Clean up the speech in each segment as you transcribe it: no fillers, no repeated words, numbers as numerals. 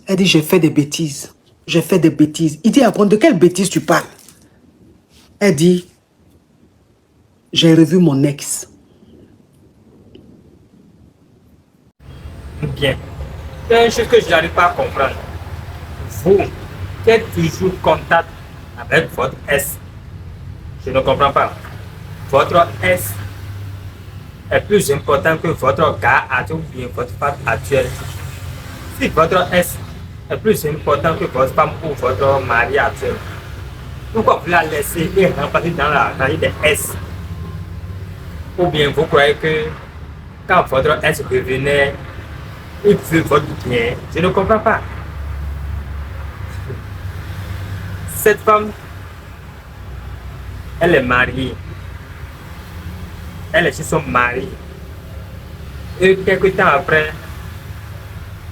Elle dit, j'ai fait des bêtises. J'ai fait des bêtises. Il dit, après, de quelle bêtise tu parles? Elle dit, j'ai revu mon ex. Bien. Il y a une chose que je n'arrive pas à comprendre. Vous, qui êtes toujours en contact avec votre ex, je ne comprends pas. Votre ex est plus important que votre gars actuel ou bien votre femme actuelle. Si votre ex est plus important que votre femme ou votre mari actuel, pourquoi vous la laissez et remplacer dans la rangée des ex? Ou bien vous croyez que quand votre ex revenait, il veut votre bien? Je ne comprends pas. Cette femme, elle est mariée. Elle est chez son mari. Et quelques temps après,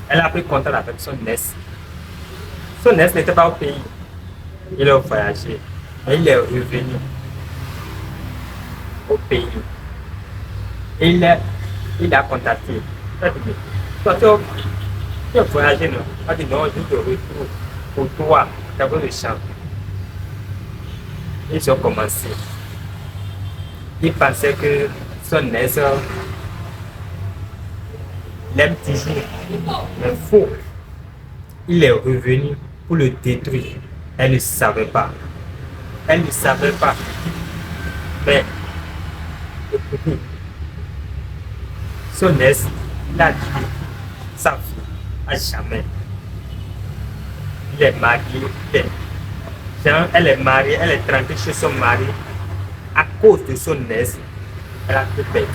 elle a pris contact avec son ex. Son ex n'était pas au pays. Il a voyagé. Et il est revenu au pays. Et il a contacté. Il a dit, toi, tu as voyagé, non? Il a dit, non, je te retrouve pour toi, d'abord le champ. Ils ont commencé. Il pensait que son ex l'aime toujours. Mais faux. Il est revenu pour le détruire. Elle ne savait pas. Elle ne savait pas. Mais, écoutez, son ex l'a dit sa fille à jamais. Il est marié. Elle est mariée, elle est tranquille chez son mari. À cause de son ex, elle a tout perdu.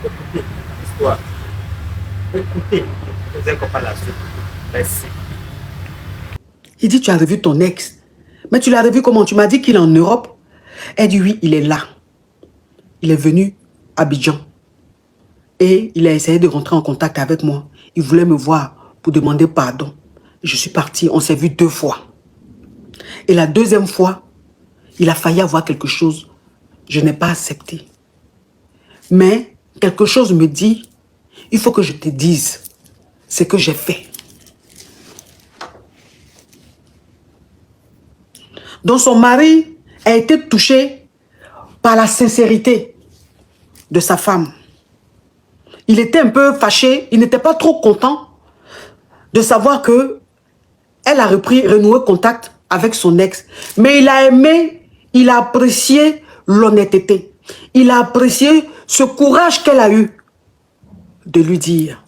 Écoutez l'histoire. Écoutez, vous allez comprendre la suite. Merci. Il dit, tu as revu ton ex. Mais tu l'as revu comment? Tu m'as dit qu'il est en Europe. Elle dit, oui, il est là. Il est venu à Abidjan. Et il a essayé de rentrer en contact avec moi. Il voulait me voir pour demander pardon. Je suis partie, on s'est vu 2 fois. Et la 2e fois, il a failli avoir quelque chose. Je n'ai pas accepté. Mais quelque chose me dit, il faut que je te dise ce que j'ai fait. Donc son mari a été touché par la sincérité de sa femme. Il était un peu fâché, il n'était pas trop content de savoir que elle a renoué contact avec son ex. Mais il a aimé, il a apprécié l'honnêteté. Il a apprécié ce courage qu'elle a eu de lui dire.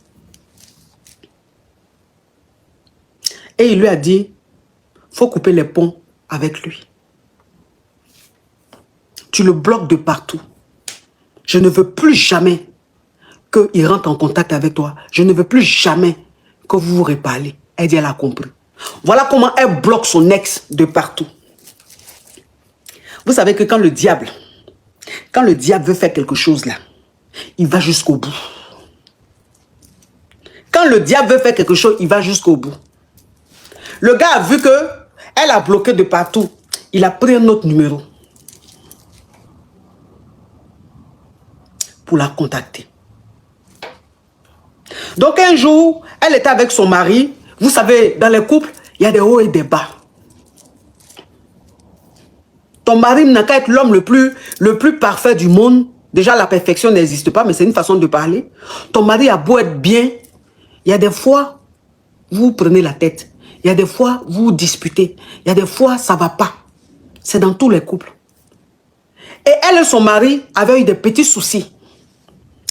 Et il lui a dit, faut couper les ponts avec lui. Tu le bloques de partout. Je ne veux plus jamais qu'il rentre en contact avec toi. Je ne veux plus jamais que vous vous reparlez. Elle dit, elle a compris. Voilà comment elle bloque son ex de partout. Vous savez que quand le diable veut faire quelque chose là, il va jusqu'au bout. Quand le diable veut faire quelque chose, il va jusqu'au bout. Le gars a vu que elle a bloqué de partout. Il a pris un autre numéro pour la contacter. Donc un jour, elle était avec son mari. Vous savez, dans les couples, il y a des hauts et des bas. Ton mari n'a qu'à être l'homme le plus parfait du monde. Déjà, la perfection n'existe pas, mais c'est une façon de parler. Ton mari a beau être bien. Il y a des fois, vous prenez la tête. Il y a des fois, vous vous disputez. Il y a des fois, ça ne va pas. C'est dans tous les couples. Et elle et son mari avaient eu des petits soucis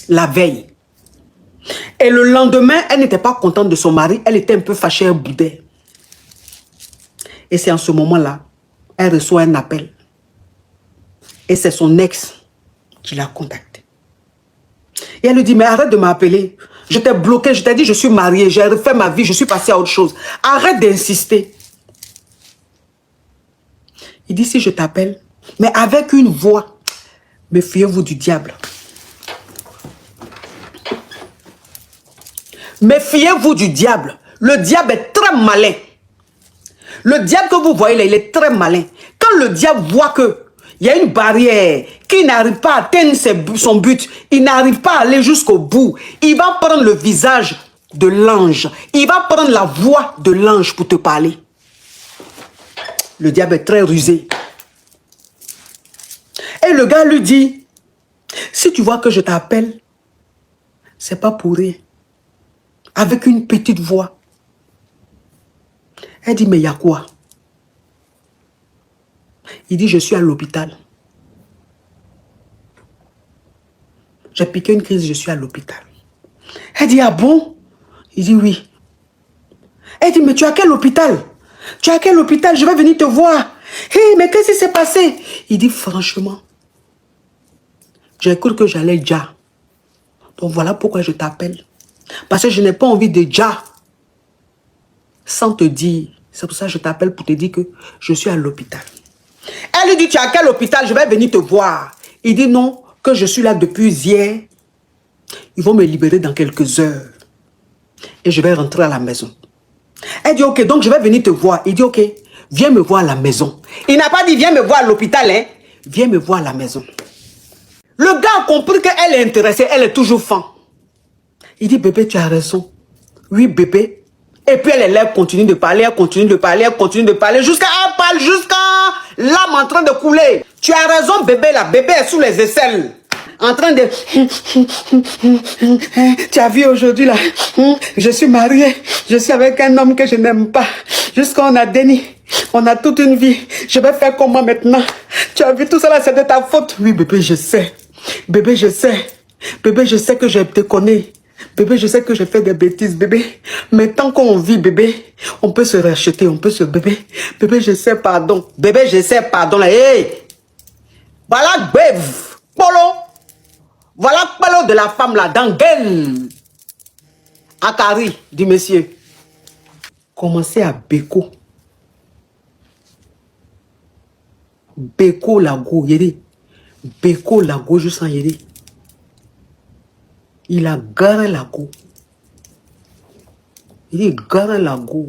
la veille. Et le lendemain, elle n'était pas contente de son mari. Elle était un peu fâchée, elle boudait. Et c'est en ce moment-là, elle reçoit un appel. Et c'est son ex qui l'a contacté. Et elle lui dit, mais arrête de m'appeler. Je t'ai bloqué, je t'ai dit, je suis mariée, j'ai refait ma vie, je suis passée à autre chose. Arrête d'insister. Il dit, si je t'appelle, mais avec une voix, méfiez-vous du diable. Méfiez-vous du diable. Le diable est très malin. Le diable que vous voyez là, il est très malin. Quand le diable voit que il y a une barrière qui n'arrive pas à atteindre son but, il n'arrive pas à aller jusqu'au bout, il va prendre le visage de l'ange. Il va prendre la voix de l'ange pour te parler. Le diable est très rusé. Et le gars lui dit, si tu vois que je t'appelle, c'est pas pour rien. Avec une petite voix. Elle dit, mais il y a quoi? Il dit, je suis à l'hôpital. J'ai piqué une crise, je suis à l'hôpital. Elle dit, ah bon? Il dit, oui. Elle dit, mais tu es à quel hôpital? Tu es à quel hôpital? Je vais venir te voir. Hé, mais qu'est-ce qui s'est passé? Il dit, franchement, j'ai cru que j'allais déjà. Donc voilà pourquoi je t'appelle. Parce que je n'ai pas envie de déjà. Sans te dire. C'est pour ça que je t'appelle pour te dire que je suis à l'hôpital. Elle lui dit, tu es à quel hôpital? Je vais venir te voir. Il dit, non, que je suis là depuis hier. Ils vont me libérer dans quelques heures. Et je vais rentrer à la maison. Elle dit, ok, donc je vais venir te voir. Il dit, ok, viens me voir à la maison. Il n'a pas dit, viens me voir à l'hôpital, hein. Viens me voir à la maison. Le gars a compris qu'elle est intéressée, elle est toujours fan. Il dit, bébé, tu as raison. Oui, bébé. Et puis elle continue de parler, elle continue de parler, elle continue de parler, jusqu'à elle parle, jusqu'à l'âme en train de couler. Tu as raison, bébé, là. Bébé est sous les aisselles. En train de... Tu as vu aujourd'hui, là, je suis mariée, je suis avec un homme que je n'aime pas. Jusqu'à on a déni, on a toute une vie. Je vais faire comment maintenant? Tu as vu tout ça là, c'est de ta faute. Oui, bébé, je sais. Bébé, je sais. Bébé, je sais que je te connais. Bébé, je sais que j'ai fait des bêtises, bébé. Mais tant qu'on vit, bébé, on peut se racheter, on peut se... Bébé, bébé, je sais, pardon. Bébé, je sais, pardon. Là. Hey! Voilà, bève. Polo. Voilà Polo de la femme là, dans gueule. Akari, dit monsieur. Commencez à Beko. Beko Lago, yéri. Beko Lago, je sens yéri. Il a garé Lago. Il a garé Lago.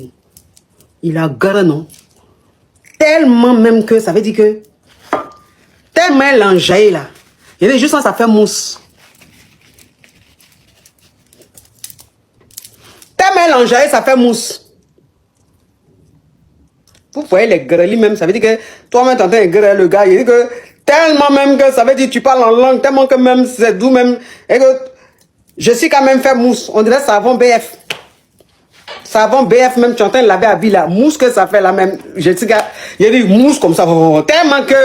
Il a garé, non. Tellement même que, ça veut dire que, tellement elle a enjaillé là. Il est juste ça fait mousse. Tellement elle a enjaillé, ça fait mousse. Vous voyez les grêlis même, ça veut dire que toi-même t'entends les grêles, le gars, il dit que tellement même que ça veut dire que tu parles en langue, tellement que même c'est doux même, et que je suis quand même fait mousse. On dirait savon BF. Savon BF même, tu entends laver à vie là, mousse que ça fait là même. Je dis, il dit mousse comme ça, tellement que.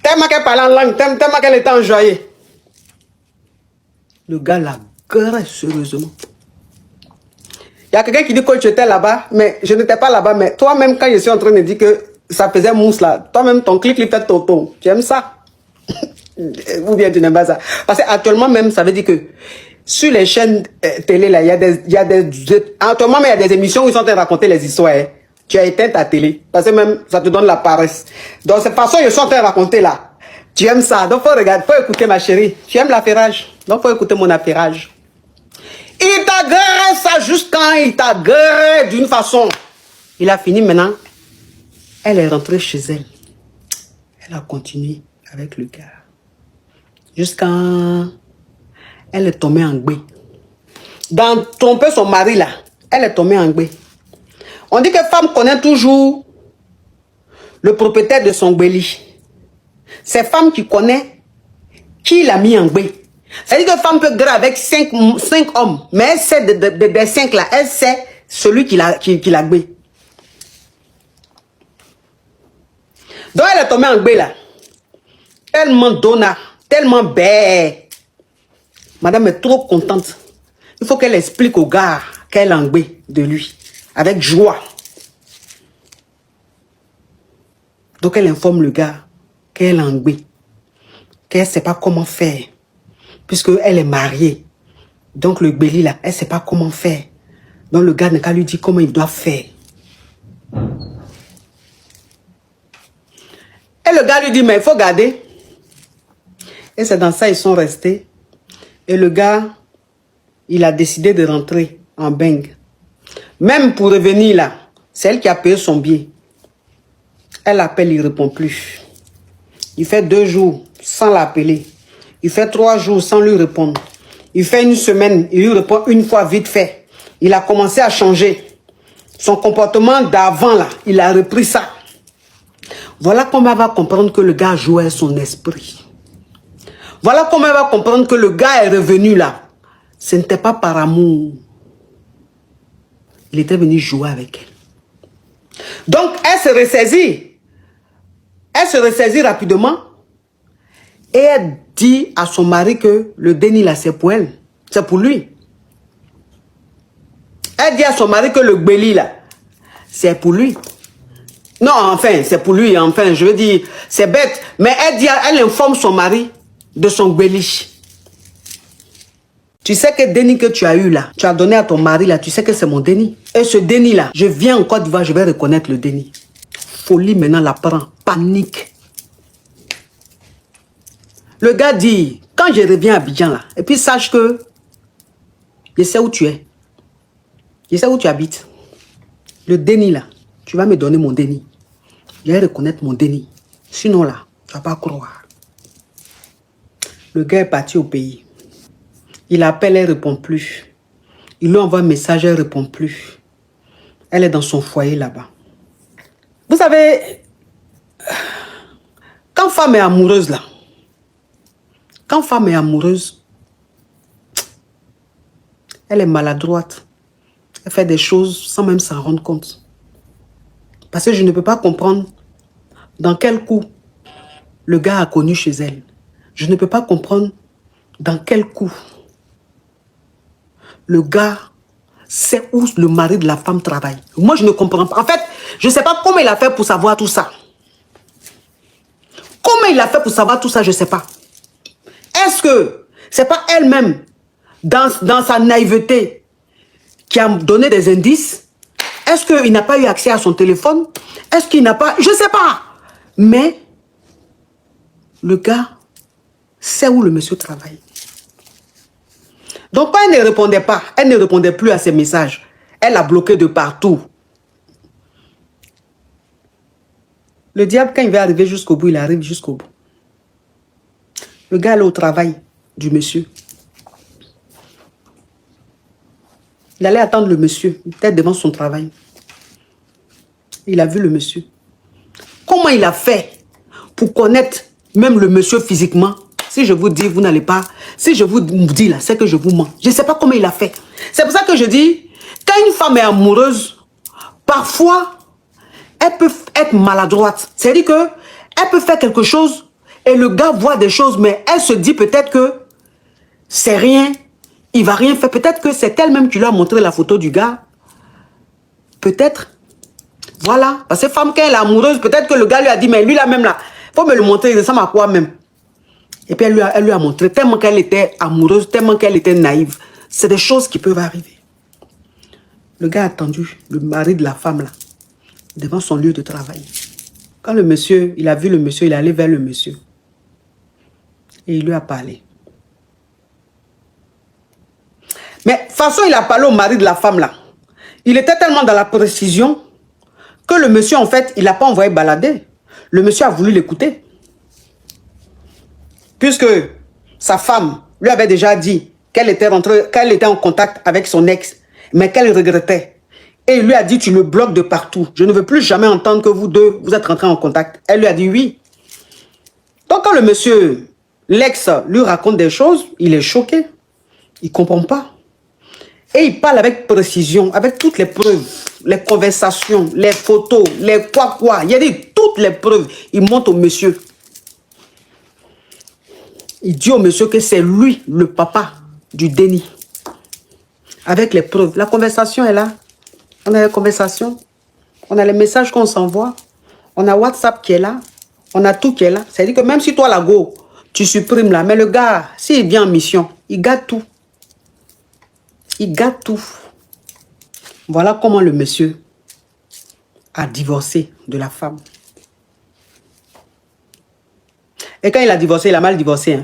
Tellement qu'elle parlait en langue, tellement qu'elle était enjoyée. Le gars l'a gueulé sérieusement. Il y a quelqu'un qui dit que tu étais là-bas, mais je n'étais pas là-bas. Mais toi-même, quand je suis en train de dire que ça faisait mousse là, toi-même, ton clic, il fait toto. Tu aimes ça? Ou bien tu n'aimes pas ça? Parce qu'actuellement même, ça veut dire que sur les chaînes télé, là, il y a des actuellement, il y a des émissions où ils sont en train de raconter les histoires. Hein. Tu as éteint ta télé. Parce que même, ça te donne la paresse. Donc, cette façon, ils sont en train de raconter là. Tu aimes ça. Donc, faut regarder, faut écouter ma chérie. Tu aimes l'affairage. Donc, faut écouter mon affairage. Il t'a gueulé ça juste quand il t'a gueulé d'une façon. Il a fini maintenant. Elle est rentrée chez elle. Elle a continué avec le gars. Jusqu'à... Elle est tombée en gbé. Dans tromper son mari là, elle est tombée en gbé. On dit que femme connaît toujours le propriétaire de son gbéli. C'est femme qui connaît qui l'a mis en gbé. C'est-à-dire que femme peut grave avec 5 hommes, mais elle sait des 5 là, elle sait celui qui l'a gbé. Donc elle est tombée en gbé là. Tellement donna, tellement belle. Madame est trop contente. Il faut qu'elle explique au gars qu'elle est en gbé de lui. Avec joie. Donc elle informe le gars qu'elle est en gbé. Qu'elle ne sait pas comment faire. Puisqu'elle est mariée. Donc le gbéli là, elle ne sait pas comment faire. Donc le gars n'a qu'à lui dire comment il doit faire. Et le gars lui dit, mais il faut garder. Et c'est dans ça ils sont restés. Et le gars, il a décidé de rentrer en Beng. Même pour revenir là, c'est elle qui a payé son billet. Elle l'appelle, il ne répond plus. Il fait 2 jours sans l'appeler. Il fait 3 jours sans lui répondre. Il fait une semaine, il lui répond une fois vite fait. Il a commencé à changer. Son comportement d'avant là, il a repris ça. Voilà comment elle va comprendre que le gars jouait son esprit. Voilà comment elle va comprendre que le gars est revenu là. Ce n'était pas par amour. Il était venu jouer avec elle. Donc, elle se ressaisit. Elle se ressaisit rapidement. Et elle dit à son mari que le déni là, c'est pour elle. C'est pour lui. Elle dit à son mari que le gbeli là, c'est pour lui. Non, enfin, c'est pour lui. Enfin, je veux dire, c'est bête. Mais elle informe son mari de son gbeli. Tu sais que déni que tu as eu là, tu as donné à ton mari là, tu sais que c'est mon déni. Et ce déni là, je viens en Côte d'Ivoire, je vais reconnaître le déni. Folie maintenant la prend, panique. Le gars dit, quand je reviens à Abidjan là, et puis sache que je sais où tu es. Je sais où tu habites. Le déni là, tu vas me donner mon déni. Je vais reconnaître mon déni. Sinon là, tu vas pas croire. Le gars est parti au pays. Il appelle, elle ne répond plus. Il lui envoie un message, elle ne répond plus. Elle est dans son foyer là-bas. Vous savez, quand femme est amoureuse là, quand femme est amoureuse, elle est maladroite. Elle fait des choses sans même s'en rendre compte. Parce que je ne peux pas comprendre dans quel coup le gars a connu chez elle. Je ne peux pas comprendre dans quel coup le gars sait où le mari de la femme travaille. Moi, je ne comprends pas. En fait, je ne sais pas comment il a fait pour savoir tout ça. Comment il a fait pour savoir tout ça, je ne sais pas. Est-ce que ce n'est pas elle-même, dans sa naïveté, qui a donné des indices? Est-ce qu'il n'a pas eu accès à son téléphone? Est-ce qu'il n'a pas... Je ne sais pas. Mais le gars sait où le monsieur travaille. Donc, quand elle ne répondait pas, elle ne répondait plus à ses messages. Elle a bloqué de partout. Le diable, quand il va arriver jusqu'au bout, il arrive jusqu'au bout. Le gars est au travail du monsieur. Il allait attendre le monsieur, peut-être devant son travail. Il a vu le monsieur. Comment il a fait pour connaître même le monsieur physiquement? Si je vous dis, vous n'allez pas... Si je vous dis là, c'est que je vous mens. Je ne sais pas comment il a fait. C'est pour ça que je dis, quand une femme est amoureuse, parfois, elle peut être maladroite. C'est-à-dire qu'elle peut faire quelque chose et le gars voit des choses, mais elle se dit peut-être que c'est rien, il ne va rien faire. Peut-être que c'est elle-même qui lui a montré la photo du gars. Peut-être. Voilà. Parce que femme, quand elle est amoureuse, peut-être que le gars lui a dit, mais lui là même là, il faut me le montrer, il ressemble à quoi même? Et puis elle lui a montré, tellement qu'elle était amoureuse, tellement qu'elle était naïve. C'est des choses qui peuvent arriver. Le gars a attendu le mari de la femme là, devant son lieu de travail. Quand le monsieur, il a vu le monsieur, il est allé vers le monsieur. Et il lui a parlé. Mais de toute façon, il a parlé au mari de la femme là. Il était tellement dans la précision que le monsieur, en fait, il n'a pas envoyé balader. Le monsieur a voulu l'écouter. Puisque sa femme lui avait déjà dit qu'elle était en contact avec son ex, mais qu'elle regrettait. Et il lui a dit, tu le bloques de partout. Je ne veux plus jamais entendre que vous deux, vous êtes rentrés en contact. Elle lui a dit oui. Donc quand le monsieur, l'ex, lui raconte des choses, il est choqué. Il ne comprend pas. Et il parle avec précision, avec toutes les preuves, les conversations, les photos, les quoi. Il a dit toutes les preuves. Il montre au monsieur. Il dit au monsieur que c'est lui, le papa du déni. Avec les preuves. La conversation est là. On a les conversations. On a les messages qu'on s'envoie. On a WhatsApp qui est là. On a tout qui est là. C'est-à-dire que même si toi, la go, tu supprimes là. Mais le gars, s'il vient en mission, il garde tout. Il garde tout. Voilà comment le monsieur a divorcé de la femme. Et quand il a divorcé, il a mal divorcé. Hein.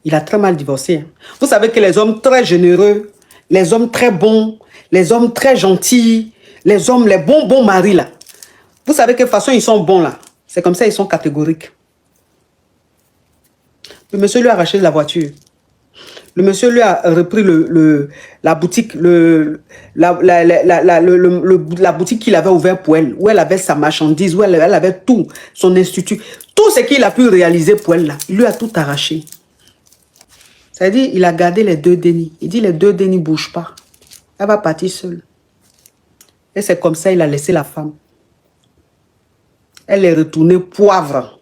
Il a très mal divorcé. Hein. Vous savez que les hommes très généreux, les hommes très bons, les hommes très gentils, les hommes, les bons maris là. Vous savez que de toute façon, ils sont bons là. C'est comme ça, ils sont catégoriques. Le monsieur lui a arraché la voiture. Le monsieur lui a repris la boutique, la boutique qu'il avait ouverte pour elle, où elle avait sa marchandise, où elle avait tout, son institut. Tout ce qu'il a pu réaliser pour elle, là, il lui a tout arraché. C'est-à-dire, il a gardé les 2 dénis. Il dit, les 2 dénis ne bougent pas. Elle va partir seule. Et c'est comme ça qu'il a laissé la femme. Elle est retournée poivre.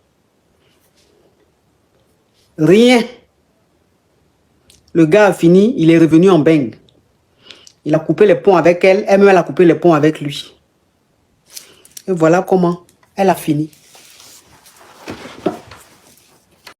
Rien. Le gars a fini, il est revenu en beigne. Il a coupé les ponts avec elle, elle-même elle a coupé les ponts avec lui. Et voilà comment elle a fini.